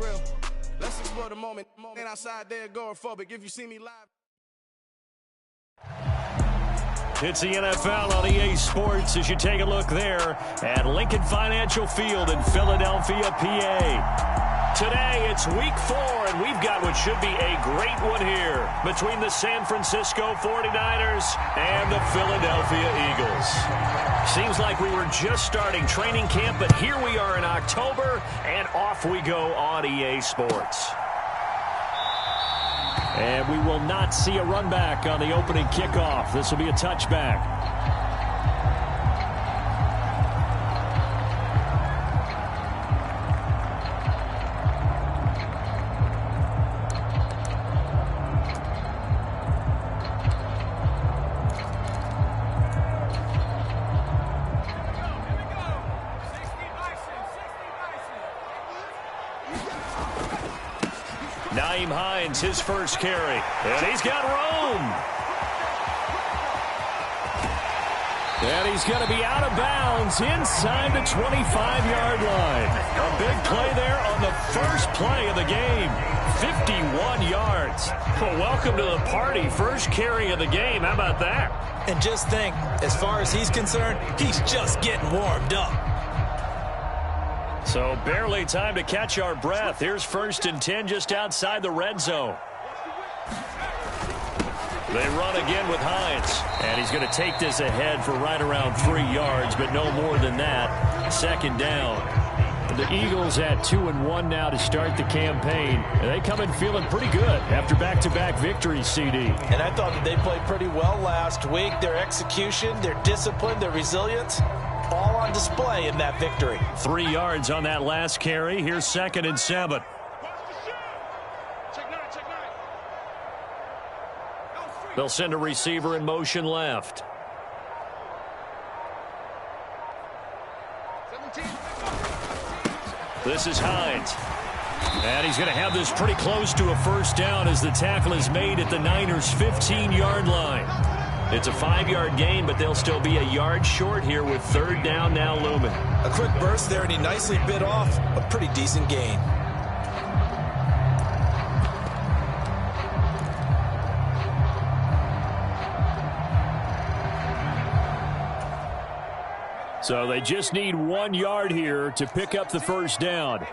real. Let's explore the moment. Ain't outside there agoraphobic. If you see me live. It's the NFL on EA Sports as you take a look there at Lincoln Financial Field in Philadelphia, PA. Today, it's week 4, and we've got what should be a great one here between the San Francisco 49ers and the Philadelphia Eagles. Seems like we were just starting training camp, but here we are in October, and off we go on EA Sports. And we will not see a run back on the opening kickoff. This will be a touchback. His first carry, and he's got room. And he's going to be out of bounds inside the 25-yard line. A big play there on the first play of the game. 51 yards. Well, welcome to the party. First carry of the game. How about that? And just think, as far as he's concerned, he's just getting warmed up. So barely time to catch our breath. Here's 1st and 10 just outside the red zone. They run again with Hines. And he's going to take this ahead for right around 3 yards, but no more than that. 2nd down. The Eagles at 2-1 now to start the campaign. And they come in feeling pretty good after back-to-back victories, CD. And I thought that they played pretty well last week. Their execution, their discipline, their resilience, all on display in that victory. 3 yards on that last carry. Here's 2nd and 7. They'll send a receiver in motion left. This is Hines. And he's going to have this pretty close to a first down as the tackle is made at the Niners' 15-yard line. It's a 5-yard gain, but they'll still be a yard short here with 3rd down now looming. A quick burst there, and he nicely bit off a pretty decent gain. So they just need 1 yard here to pick up the first down.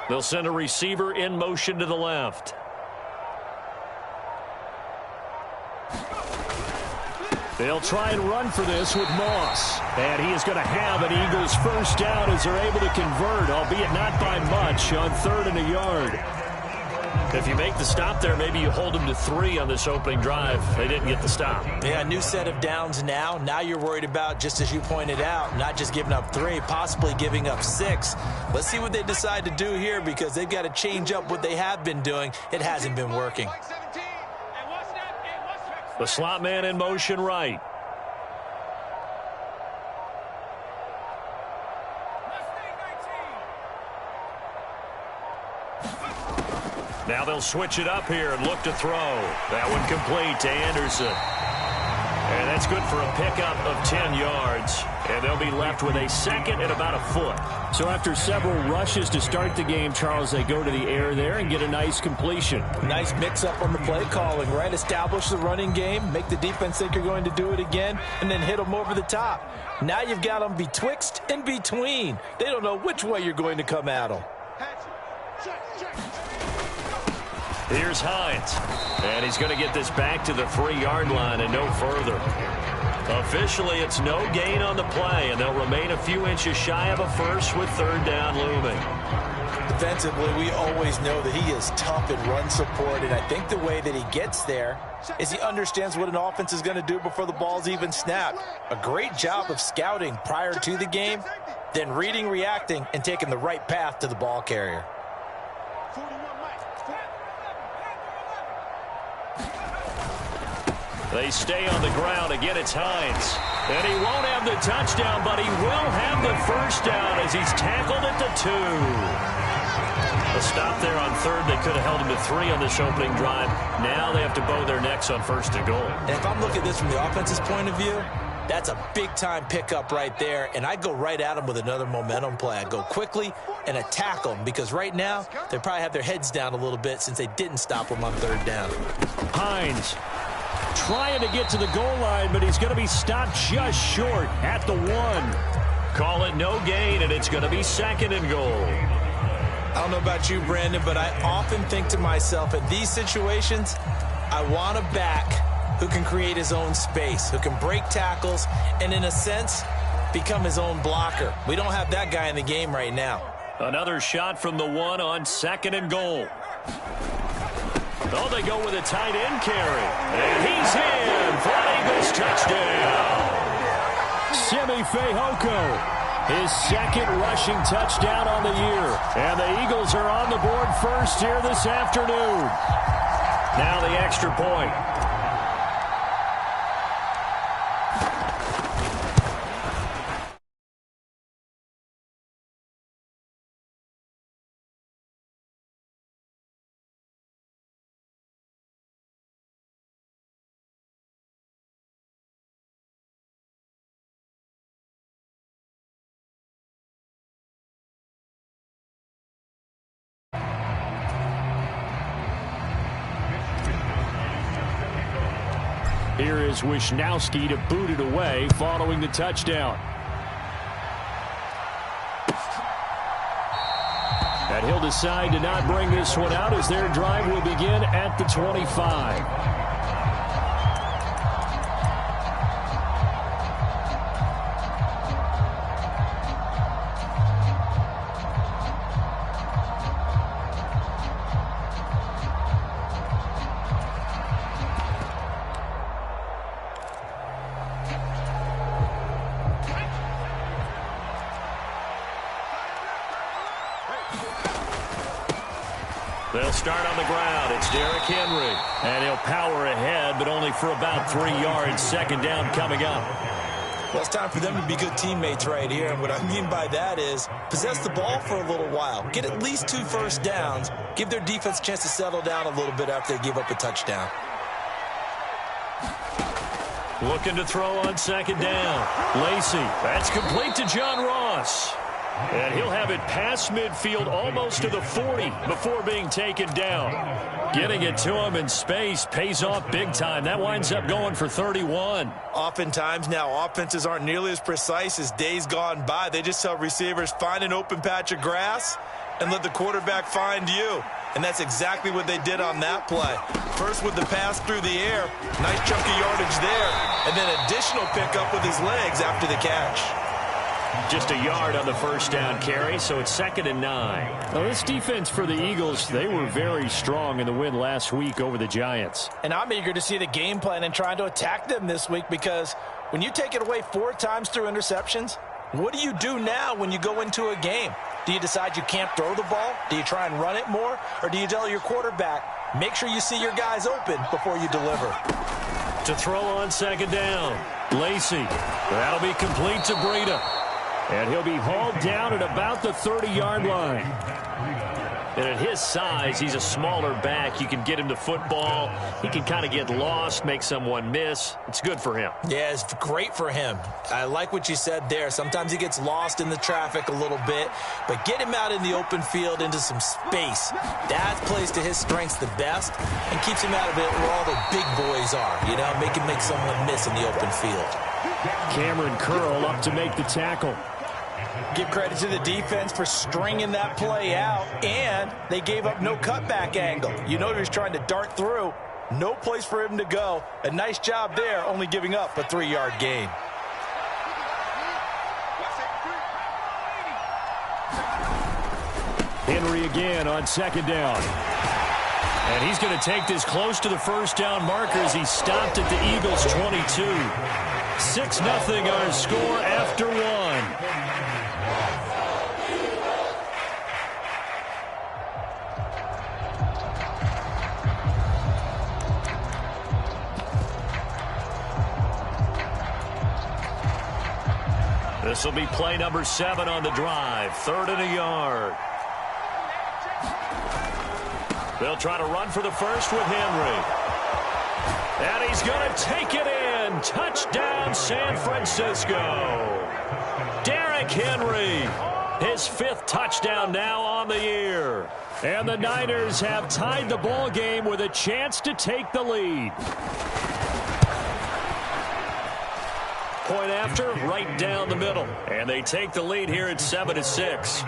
They'll send a receiver in motion to the left. They'll try and run for this with Moss. And he is going to have an Eagles first down as they're able to convert, albeit not by much, on 3rd and a yard. If you make the stop there, maybe you hold them to 3 on this opening drive. They didn't get the stop. Yeah, new set of downs now. Now you're worried about, just as you pointed out, not just giving up 3, possibly giving up 6. Let's see what they decide to do here because they've got to change up what they have been doing. It hasn't been working. The slot man in motion right. Now they'll switch it up here and look to throw. That one complete to Anderson. And that's good for a pickup of 10 yards. And they'll be left with a 2nd and about a foot. So after several rushes to start the game, Charles, they go to the air there and get a nice completion. Nice mix-up on the play calling, right? Establish the running game, make the defense think you're going to do it again, and then hit them over the top. Now you've got them betwixt and between. They don't know which way you're going to come at them. Here's Hines. And he's going to get this back to the 3-yard line and no further. Officially, it's no gain on the play, and they'll remain a few inches shy of a first with 3rd down looming. Defensively, we always know that he is tough in run support, and I think the way that he gets there is he understands what an offense is going to do before the ball's even snapped. A great job of scouting prior to the game, then reading, reacting, and taking the right path to the ball carrier. They stay on the ground. Again, it's Hines. And he won't have the touchdown, but he will have the first down as he's tackled at the 2. A stop there on 3rd. They could have held him to 3 on this opening drive. Now they have to bow their necks on 1st and goal. And if I'm looking at this from the offense's point of view, That's a big-time pickup right there, and I go right at them with another momentum play. I go quickly and attack them because right now they probably have their heads down a little bit since they didn't stop them on third down. Hines trying to get to the goal line, but he's going to be stopped just short at the 1. Call it no gain, and it's going to be 2nd and goal. I don't know about you, Brandon, but I often think to myself, in these situations, I want a back who can create his own space, who can break tackles, and in a sense, become his own blocker. We don't have that guy in the game right now. Another shot from the 1 on 2nd and goal. Oh, they go with a tight end carry. And he's in for an Eagles touchdown. Simi Fehoko, his 2nd rushing touchdown on the year. And the Eagles are on the board first here this afternoon. Now the extra point. Here is Wisnowski to boot it away following the touchdown. And he'll decide to not bring this one out as their drive will begin at the 25. They'll start on the ground. It's Derrick Henry. And he'll power ahead, but only for about 3 yards. 2nd down coming up. Well, it's time for them to be good teammates right here. And what I mean by that is possess the ball for a little while. Get at least 2 first downs. Give their defense a chance to settle down a little bit after they give up a touchdown. Looking to throw on 2nd down. Lacy. That's complete to John Ross. And he'll have it past midfield almost to the 40 before being taken down. Getting it to him in space pays off big time. That winds up going for 31. Oftentimes now offenses aren't nearly as precise as days gone by. They just tell receivers, find an open patch of grass and let the quarterback find you. And that's exactly what they did on that play. First with the pass through the air, nice chunk of yardage there, and then additional pickup with his legs after the catch. Just a yard on the first down carry, so it's 2nd and 9. Well, this defense for the Eagles, they were very strong in the win last week over the Giants. And I'm eager to see the game plan and trying to attack them this week because when you take it away 4 times through interceptions, what do you do now when you go into a game? Do you decide you can't throw the ball? Do you try and run it more? Or do you tell your quarterback, make sure you see your guys open before you deliver? To throw on 2nd down, Lacy. That'll be complete to Breida. And he'll be hauled down at about the 30-yard line. And at his size, he's a smaller back. You can get him to football. He can kind of get lost, make someone miss. It's good for him. Yeah, it's great for him. I like what you said there. Sometimes he gets lost in the traffic a little bit, but get him out in the open field into some space. That plays to his strengths the best and keeps him out of it where all the big boys are, you know, make him make someone miss in the open field. Cameron Curl up to make the tackle. Give credit to the defense for stringing that play out, and they gave up no cutback angle. You know he was trying to dart through. No place for him to go. A nice job there, only giving up a 3-yard gain. Henry again on 2nd down. And he's going to take this close to the first down marker as he stopped at the Eagles' 22. 6-0 our score after 1. This will be play number 7 on the drive. 3rd and a yard. They'll try to run for the first with Henry. And he's going to take it in. and touchdown San Francisco. Derrick Henry, his 5th touchdown now on the year. And the Niners have tied the ball game with a chance to take the lead. Point after, right down the middle. And they take the lead here at 7-6.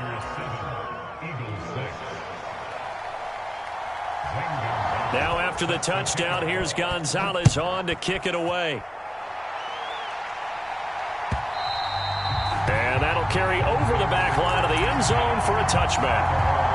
Now after the touchdown, here's Gonzalez on to kick it away. And that'll carry over the back line of the end zone for a touchback.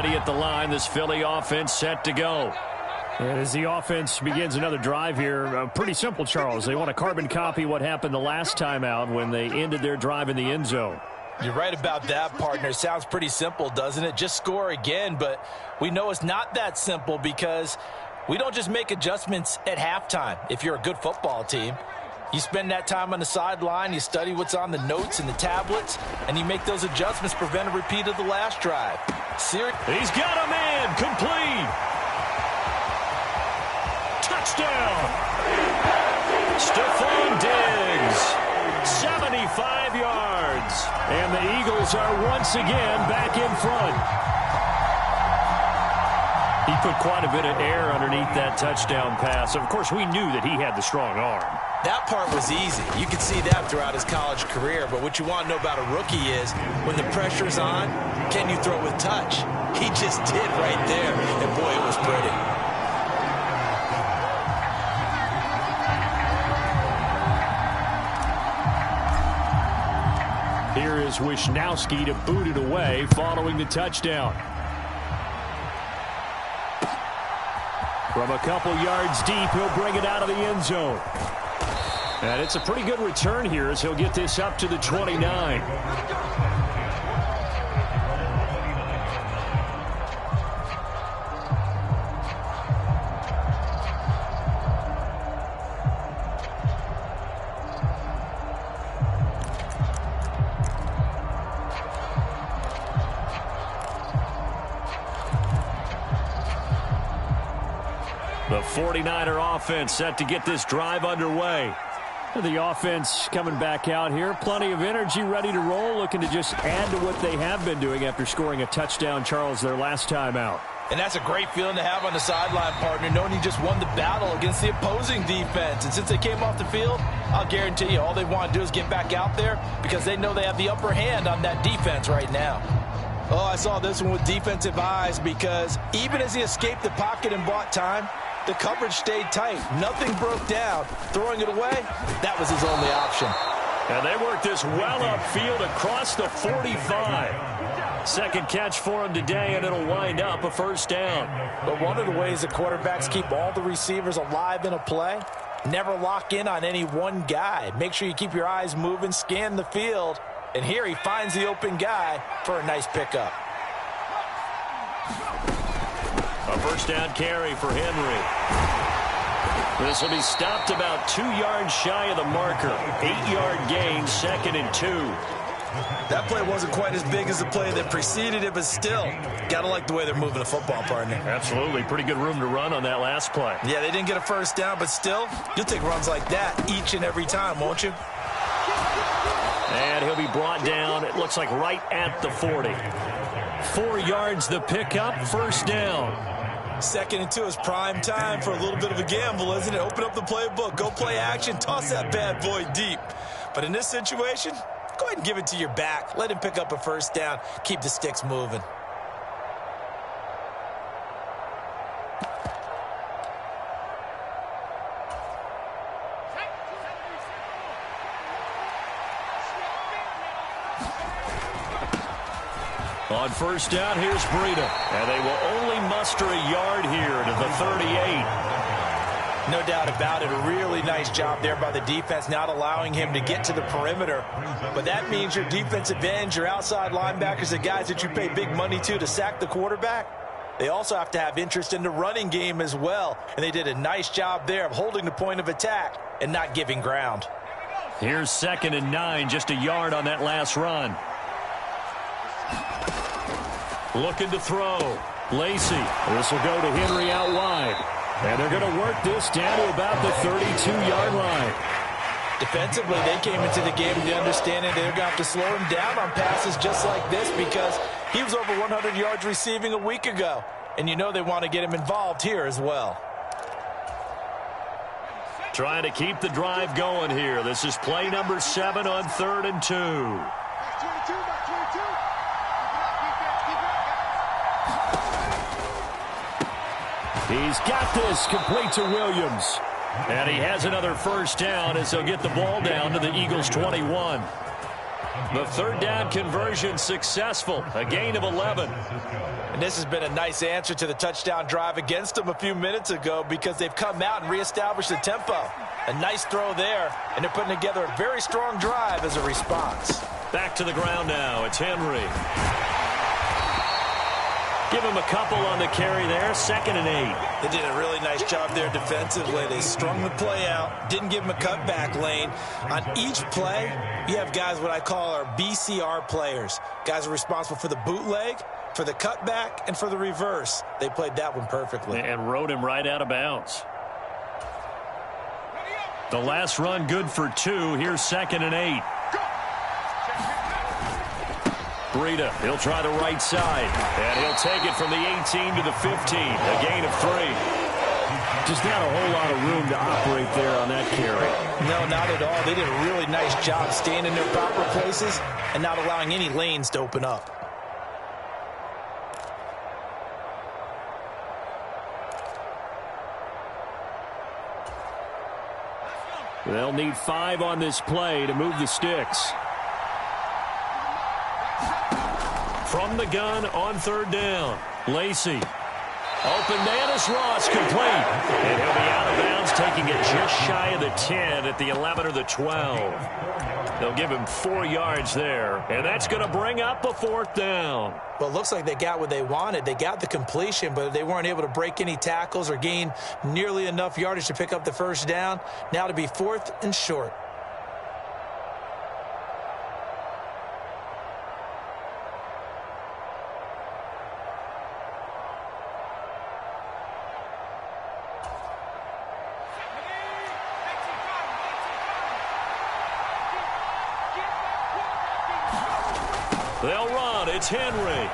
At the line, this Philly offense set to go. And as the offense begins another drive here, pretty simple, Charles. They want to carbon copy what happened the last time out when they ended their drive in the end zone. You're right about that, partner. It sounds pretty simple, doesn't it? Just score again, but we know it's not that simple because we don't just make adjustments at halftime if you're a good football team. You spend that time on the sideline, you study what's on the notes and the tablets, and you make those adjustments, prevent a repeat of the last drive. He's got a man, complete. Touchdown. Stephon Diggs, 75 yards. And the Eagles are once again back in front. He put quite a bit of air underneath that touchdown pass. Of course, we knew that he had the strong arm. That part was easy. You could see that throughout his college career. But what you want to know about a rookie is when the pressure's on, can you throw with touch? He just did right there. And, boy, it was pretty. Here is Wisnowski to boot it away following the touchdown. From a couple yards deep, he'll bring it out of the end zone. And it's a pretty good return here as he'll get this up to the 29. The 49er offense set to get this drive underway. The offense coming back out here. Plenty of energy, ready to roll, looking to just add to what they have been doing after scoring a touchdown, Charles, their last time out. And that's a great feeling to have on the sideline, partner, knowing you just won the battle against the opposing defense. And since they came off the field, I'll guarantee you all they want to do is get back out there because they know they have the upper hand on that defense right now. Oh, I saw this one with defensive eyes because even as he escaped the pocket and bought time, the coverage stayed tight. Nothing broke down. Throwing it away, that was his only option. And they worked this well upfield across the 45. Second catch for him today, and it'll wind up a first down. But one of the ways that quarterbacks keep all the receivers alive in a play, never lock in on any one guy. Make sure you keep your eyes moving, scan the field. And here he finds the open guy for a nice pickup. A first down carry for Henry. This will be stopped about 2 yards shy of the marker. 8-yard gain, 2nd and 2. That play wasn't quite as big as the play that preceded it, but still, got to like the way they're moving the football, partner. Absolutely. Pretty good room to run on that last play. Yeah, they didn't get a first down, but still, you'll take runs like that each and every time, won't you? And he'll be brought down, it looks like right at the 40. 4 yards the pickup, first down. 2nd and 2 is prime time for a little bit of a gamble, isn't it? Open up the playbook, go play action, toss that bad boy deep. But in this situation, go ahead and give it to your back. Let him pick up a first down. Keep the sticks moving. On first down, here's Breida. And they will only muster a yard here to the 38. No doubt about it. A really nice job there by the defense, not allowing him to get to the perimeter. But that means your defensive ends, your outside linebackers, the guys that you pay big money to sack the quarterback, They also have to have interest in the running game as well, and they did a nice job there of holding the point of attack and not giving ground. Here's 2nd and 9, just a yard on that last run. Looking to throw. Lacey. This will go to Henry out wide. And they're going to work this down to about the 32-yard line. Defensively, they came into the game with the understanding they're going to have to slow him down on passes just like this because he was over 100 yards receiving a week ago. And you know they want to get him involved here as well. Trying to keep the drive going here. This is play number 7 on 3rd and 2. He's got this, complete to Williams. And he has another first down as he'll get the ball down to the Eagles' 21. The 3rd down conversion successful, a gain of 11. And this has been a nice answer to the touchdown drive against them a few minutes ago because they've come out and reestablished the tempo. A nice throw there, and they're putting together a very strong drive as a response. Back to the ground now. It's Henry. Give him a couple on the carry there. 2nd and 8. They did a really nice job there defensively. They strung the play out, didn't give him a cutback lane. On each play, you have guys what I call our BCR players. Guys are responsible for the bootleg, for the cutback, and for the reverse. They played that one perfectly. And rode him right out of bounds. The last run good for 2. Here's 2nd and 8. Breida, he'll try the right side, and he'll take it from the 18 to the 15, a gain of 3. Just not a whole lot of room to operate there on that carry. No, not at all. They did a really nice job staying in their proper places and not allowing any lanes to open up. They'll need 5 on this play to move the sticks. From the gun on 3rd down. Lacey. Open man is Ross, complete. And he'll be out of bounds, taking it just shy of the 10 at the 11 or the 12. They'll give him 4 yards there. And that's going to bring up a 4th down. Well, it looks like they got what they wanted. They got the completion, but they weren't able to break any tackles or gain nearly enough yardage to pick up the first down. Now to be 4th and short. They'll run. It's Henry.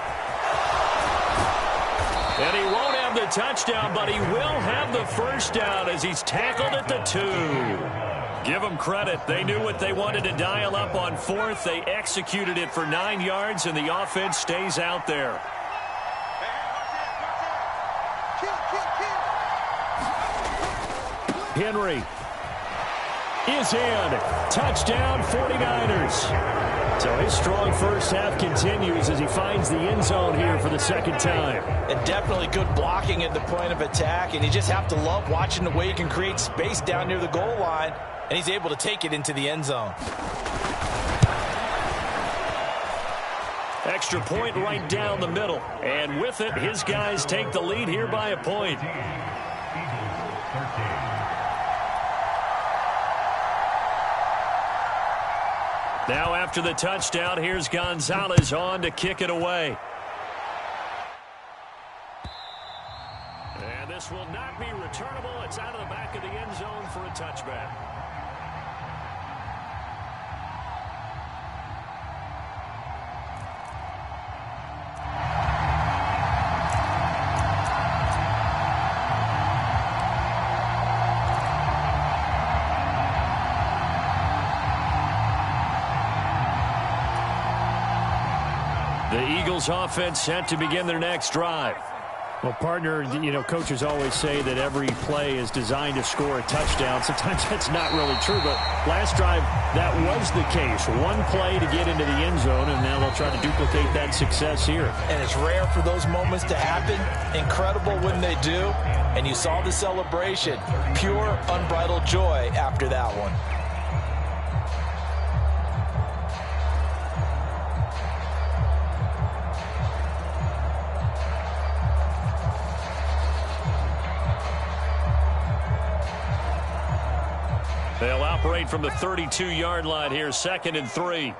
And he won't have the touchdown, but he will have the first down as he's tackled at the 2. Give them credit. They knew what they wanted to dial up on 4th. They executed it for 9 yards, and the offense stays out there. Henry is in. Touchdown, 49ers. So his strong first half continues as he finds the end zone here for the 2nd time. And definitely good blocking at the point of attack, and you just have to love watching the way he can create space down near the goal line, and he's able to take it into the end zone. Extra point right down the middle, and with it, his guys take the lead here by a point. Now after the touchdown, here's Gonzalez on to kick it away. And this will not be returnable. It's out of the back of the end zone for a touchback. The Eagles offense set to begin their next drive. Well, partner, you know, coaches always say that every play is designed to score a touchdown. Sometimes that's not really true, but last drive, that was the case. One play to get into the end zone, and now they'll try to duplicate that success here. And it's rare for those moments to happen. Incredible when they do. And you saw the celebration. Pure, unbridled joy after that one. They'll operate from the 32-yard line here, 2nd and 3.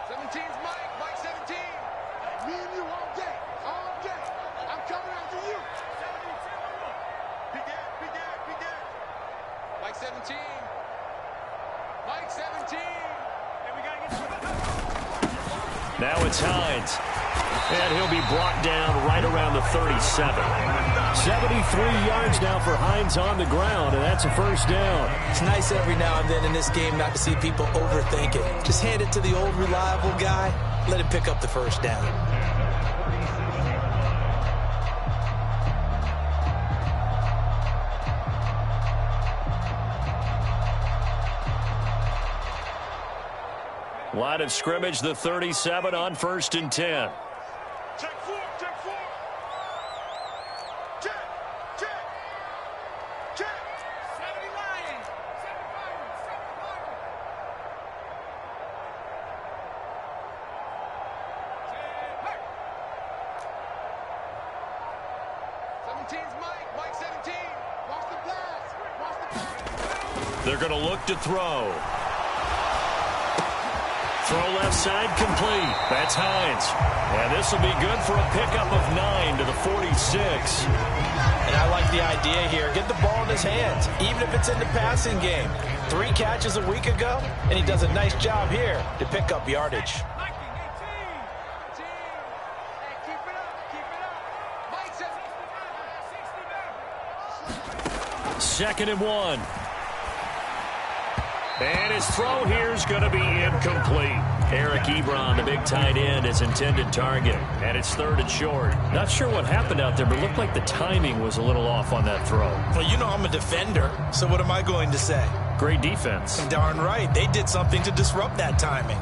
17's Mike 17. Me and you all day. I'm coming after you. Big gap. Mike 17. Mike 17. And we got to get Now it's Hines. And he'll be brought down right around the 37. 73 yards now for Hines on the ground, and that's a first down. It's nice every now and then in this game not to see people overthink it. Just hand it to the old reliable guy. Let him pick up the first down. Line of scrimmage, the 37 on 1st and 10. Check 4. Check. 70 Lions. 17's Mike 17. Watch the pass. They're going to look to throw. Throw left side complete. That's Hines. And this will be good for a pickup of 9 to the 46. And I like the idea here. Get the ball in his hands, even if it's in the passing game. 3 catches a week ago, and he does a nice job here to pick up yardage. 2nd and 1. And his throw here is going to be incomplete. Eric Ebron, the big tight end, is intended target. And it's 3rd and short. Not sure what happened out there, but it looked like the timing was a little off on that throw. Well, you know I'm a defender, so what am I going to say? Great defense. Darn right. They did something to disrupt that timing.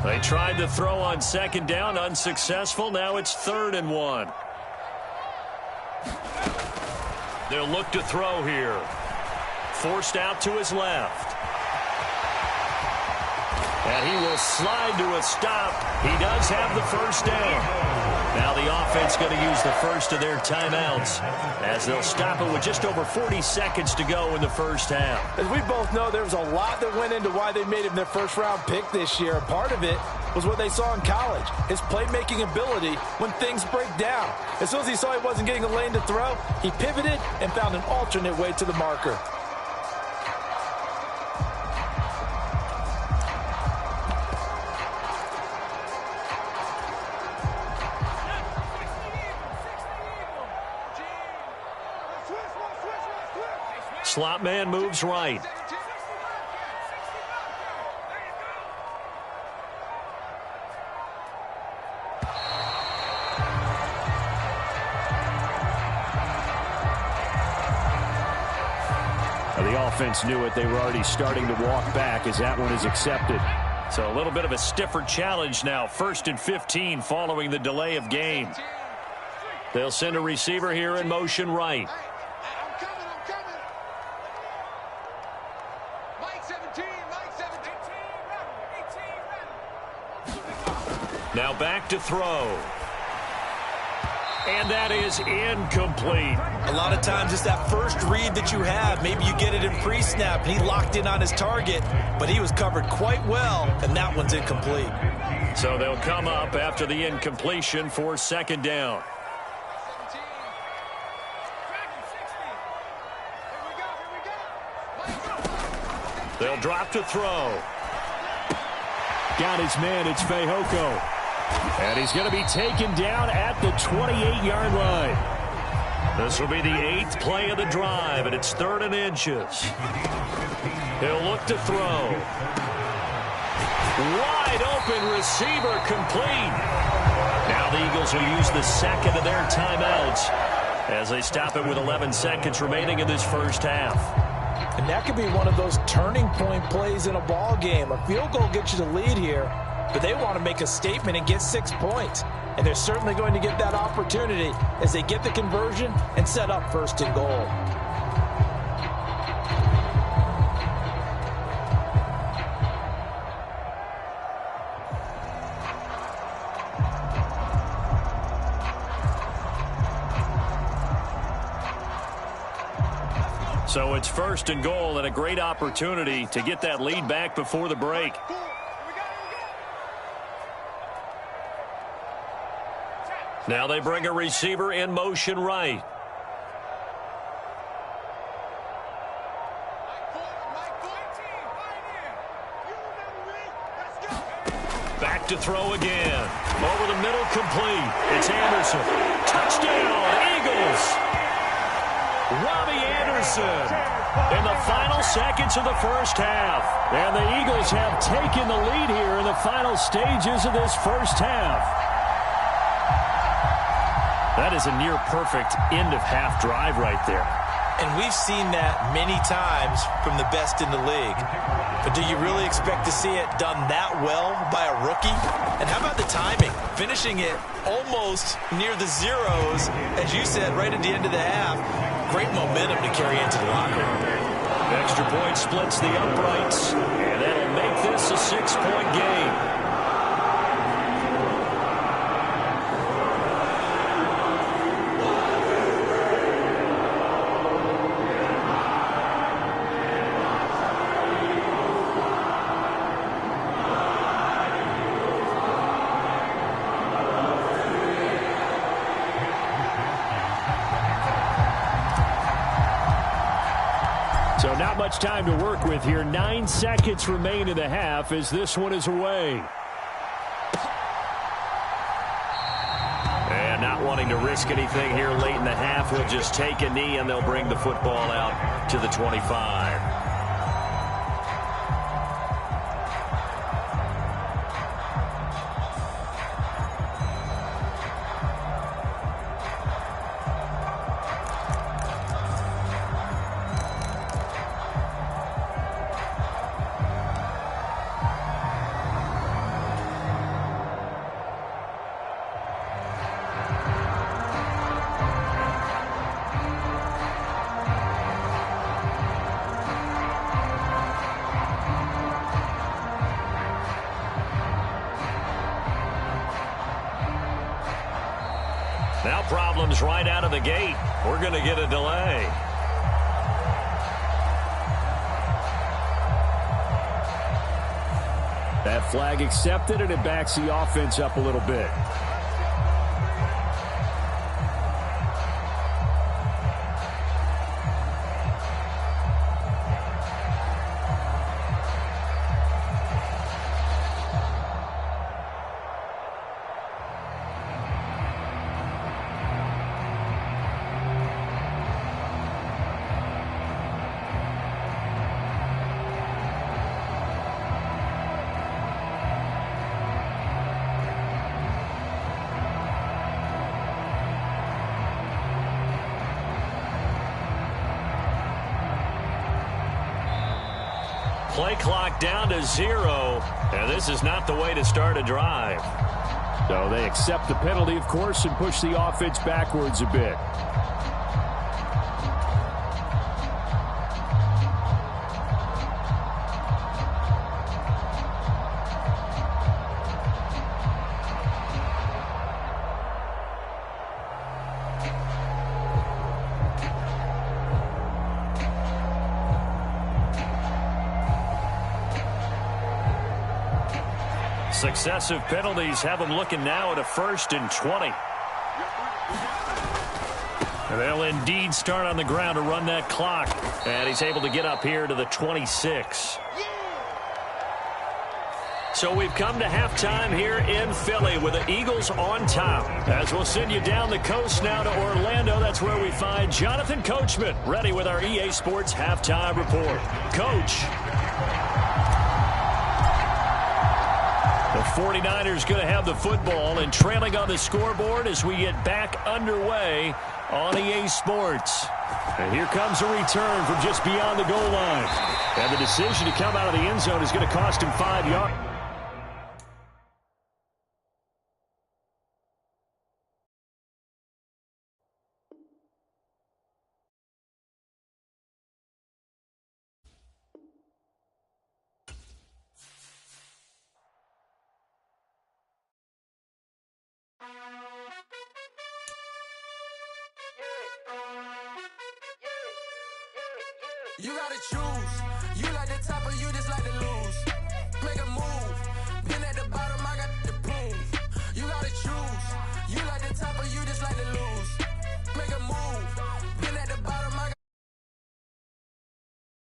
They tried to throw on 2nd down, unsuccessful. Now it's 3rd and 1. They'll look to throw here. Forced out to his left. And he will slide to a stop. He does have the first down. Now the offense going to use the first of their timeouts as they'll stop it with just over 40 seconds to go in the first half. As we both know, there was a lot that went into why they made him their first-round pick this year. Part of it was what they saw in college, his playmaking ability when things break down. As soon as he saw he wasn't getting a lane to throw, he pivoted and found an alternate way to the marker. Slot man moves right. The offense knew it. They were already starting to walk back as that one is accepted. So a little bit of a stiffer challenge now. 1st and 15 following the delay of game. They'll send a receiver here in motion right. Now back to throw. And that is incomplete. A lot of times it's that first read that you have. Maybe you get it in pre-snap, and he locked in on his target, but he was covered quite well, and that one's incomplete. So they'll come up after the incompletion for 2nd down. They'll drop to throw. Got his man, it's Fehoko. And he's going to be taken down at the 28-yard line. This will be the 8th play of the drive, and it's 3rd and inches. He'll look to throw. Wide open receiver complete. Now the Eagles will use the 2nd of their timeouts as they stop it with 11 seconds remaining in this first half. And that could be one of those turning point plays in a ball game. A field goal gets you the lead here, but they want to make a statement and get 6 points. And they're certainly going to get that opportunity as they get the conversion and set up 1st and goal. So it's first and goal and a great opportunity to get that lead back before the break. Now they bring a receiver in motion right. Back to throw again. Over the middle, complete. It's Anderson. Touchdown, Eagles. Robbie Anderson in the final seconds of the first half. And the Eagles have taken the lead here in the final stages of this first half. That is a near-perfect end-of-half drive right there. And we've seen that many times from the best in the league. But do you really expect to see it done that well by a rookie? And how about the timing? Finishing it almost near the zeros, as you said, right at the end of the half. Great momentum to carry into the locker room. Extra point splits the uprights, and that'll make this a 6-point game. So not much time to work with here. 9 seconds remain in the half as this one is away. And not wanting to risk anything here late in the half, he'll just take a knee and they'll bring the football out to the 25. Now problems right out of the gate. We're going to get a delay. That flag accepted, and it backs the offense up a little bit. Play clock down to 0, and this is not the way to start a drive. So they accept the penalty, of course, and push the offense backwards a bit. Successive penalties have them looking now at a 1st and 20. And they'll indeed start on the ground to run that clock. And he's able to get up here to the 26. So we've come to halftime here in Philly with the Eagles on top. As we'll send you down the coast now to Orlando, that's where we find Jonathan Coachman ready with our EA Sports Halftime Report. Coach. The 49ers going to have the football and trailing on the scoreboard as we get back underway on EA Sports. And here comes a return from just beyond the goal line. And the decision to come out of the end zone is going to cost him 5 yards. You gotta choose.